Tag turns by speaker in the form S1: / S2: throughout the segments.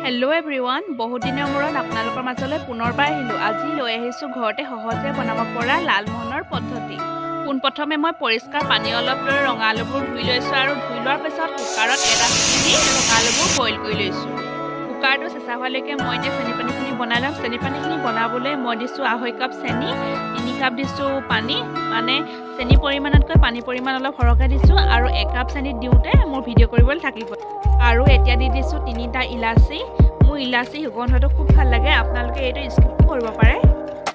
S1: Hello' everyone, বহুত দিনৰ মূৰত আপোনালোকৰ মাজলৈ পুনৰবাৰ আহিলোঁ। আজি লৈ আহিছোঁ ঘৰতে সহজে বনাব পৰা লালমোহনৰ পদ্ধতি। পোনপ্ৰথমে মই পৰিষ্কাৰ পানী অলপ লৈ ৰঙা আলুবোৰ ধুই লৈছোঁ আৰু ধুই লোৱাৰ পিছত কুকাৰত এটা চিটি দি ৰঙা আলুবোৰ বইল কৰি লৈছোঁ। কুকাৰটো চেঁচা হোৱালৈকে মই এতিয়া চেনি পানীখিনি বনাই ল'ম। চেনি পানীখিনি বনাবলৈ মই দিছোঁ 2.5 কাপ চেনি, 3 কাপ দিছোঁ পানী, মানে চেনি পৰিমাণতকৈ পানী পৰিমাণ অলপ সৰহকৈ দিছোঁ আৰু 1 কাপ চেনি দিওঁতে মোৰ ভিডিঅ' কৰিবলৈ থাকি গ'ল। আৰু এতিয়া দি দিছোঁ 3টা ইলাচি। মোৰ ইলাচি সুগন্ধটো খুব ভাল লাগে, আপোনালোকে এইটো স্কিপ কৰিব পাৰে।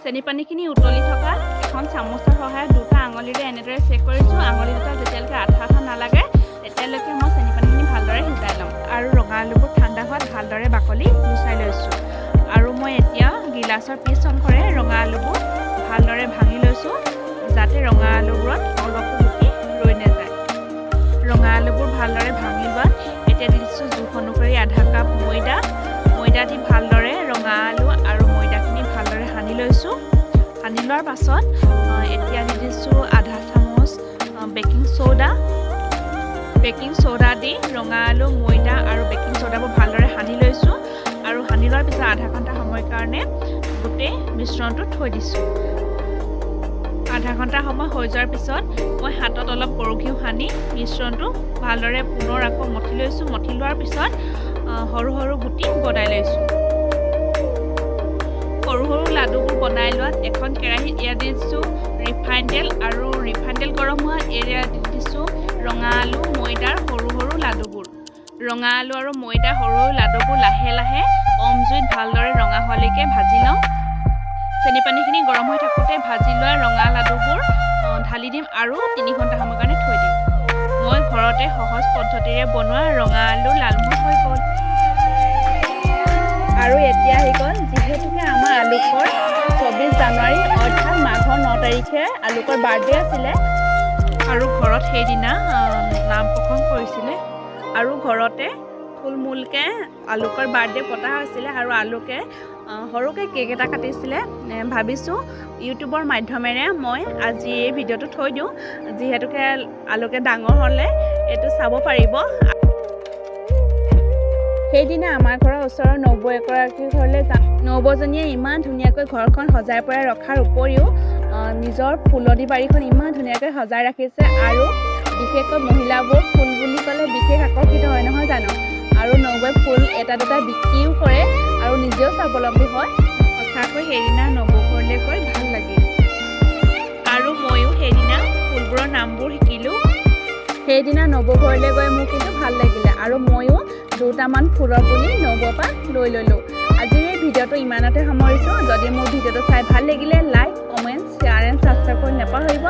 S1: চেনি পানীখিনি উতলি থকা এখন চামুচৰ সহায়ত 2টা আঙুলিৰে এনেদৰে চেক কৰিছোঁ। আঙুলি দুটা যেতিয়ালৈকে আঠা আঠা নালাগে তেতিয়ালৈকে মই চেনি পানীখিনি ভালদৰে সিজাই ল'ম আৰু ৰঙা আলুবোৰ ঠাণ্ডা হোৱাত ভালদৰে বাকলি গুচাই লৈছোঁ। আৰু মই এতিয়া গিলাচৰ পিছ অংশৰে ৰঙা আলুবোৰ ভালদৰে ভাঙি লৈছোঁ, যাতে ৰঙা আলুবোৰত অলপো গুটি ৰৈ নাযায়। ৰঙা আলুবোৰ ভালদৰে ভাঙি লোৱাত এতিয়া দি দিছোঁ জোখ অনুসৰি 1/2 কাপ ময়দা দি ভালদৰে ৰঙা আলু আৰু ময়দাখিনি ভালদৰে সানি লৈছোঁ। সানি লোৱাৰ পাছত এতিয়া দি দিছোঁ 1/2 চামুচ বেকিং চ'ডা দি ৰঙা আলু, ময়দা আৰু বেকিং চ'ডাবোৰ ভালদৰে সানি লৈছোঁ আৰু সানি লোৱাৰ পিছত আধা ঘণ্টা সময়ৰ কাৰণে গোটেই মিশ্ৰণটো থৈ দিছোঁ। আধা ঘণ্টা সময় হৈ যোৱাৰ পিছত মই হাতত অলপ গৰু ঘিউ সানি মিশ্ৰণটো ভালদৰে পুনৰ আকৌ মঠি লৈছোঁ। মঠি লোৱাৰ পিছত সৰু সৰু গুটি বনাই লৈছোঁ। সৰু সৰু লাডুবোৰ বনাই লোৱাত এখন কেৰাহীত ইয়াত দিছোঁ ৰিফাইন তেল আৰু ৰিফাইন তেল গৰম হোৱাত ইয়াত দিছোঁ ৰঙা আলু, ময়দাৰ সৰু সৰু লাডুবোৰ। ৰঙা আলু আৰু ময়দাৰ সৰু সৰু লাডুবোৰ লাহে লাহে কম জুইত ভালদৰে ৰঙা হোৱালৈকে ভাজি লওঁ। চেনি পানীখিনি গৰম হৈ থাকোঁতে ভাজি লোৱা ৰঙা লাডুবোৰ ঢালি দিম আৰু 3 ঘণ্টা সময়ৰ কাৰণে থৈ দিম। মই ঘৰতে সহজ পদ্ধতিৰে বনোৱা ৰঙা আলু লালমোহন হৈ গ'ল। আৰু এতিয়া আহি গ'ল যিহেতুকে আমাৰ আলুকৰ 24 জানুৱাৰী অৰ্থাৎ মাঘৰ 9 তাৰিখে আলুকৰ বাৰ্থডে আছিলে আৰু ঘৰত সেইদিনা নাম প্ৰসংগ কৰিছিলে আৰু ঘৰতে থুলমূলকৈ আলুকৰ বাৰ্থডে পতা হৈছিলে আৰু আলুকে সৰুকৈ কেক এটা কাটিছিলে। ভাবিছোঁ ইউটিউবৰ মাধ্যমেৰে মই আজি এই ভিডিঅ'টো থৈ দিওঁ, যিহেতুকে আলুকে ডাঙৰ হ'লে এইটো চাব পাৰিব। সেইদিনা আমাৰ ঘৰৰ ওচৰৰ নবৌ এগৰাকীৰ ঘৰলৈ যাম। নবৌজনীয়ে ইমান ধুনীয়াকৈ ঘৰখন সজাই পৰাই ৰখাৰ উপৰিও নিজৰ ফুলনি বাৰীখন ইমান ধুনীয়াকৈ সজাই ৰাখিছে আৰু বিশেষকৈ মহিলাবোৰ ফুল বুলি ক'লে বিশেষ আকৰ্ষিত হয় নহয় জানো? আৰু নবৌৱে ফুল এটা দুটা বিক্ৰীও কৰে আৰু নিজেও স্বাৱলম্বী হয়। সঁচাকৈ সেইদিনা নবৌ ঘৰলৈ গৈ ভাল লাগিল আৰু ময়ো সেইদিনা ফুলবোৰৰ নামবোৰ শিকিলোঁ। সেইদিনা নবৌ ঘৰলৈ গৈ মোৰ কিন্তু ভাল লাগিলে আৰু ময়ো 2টামান ফুলৰ পুলি নবৌৰ পৰা লৈ ল'লোঁ। আজিৰ এই ভিডিঅ'টো ইমানতে সামৰিছোঁ। যদি মোৰ ভিডিঅ'টো চাই ভাল লাগিলে like, comment, share and subscribe কৰি নাপাহৰিব।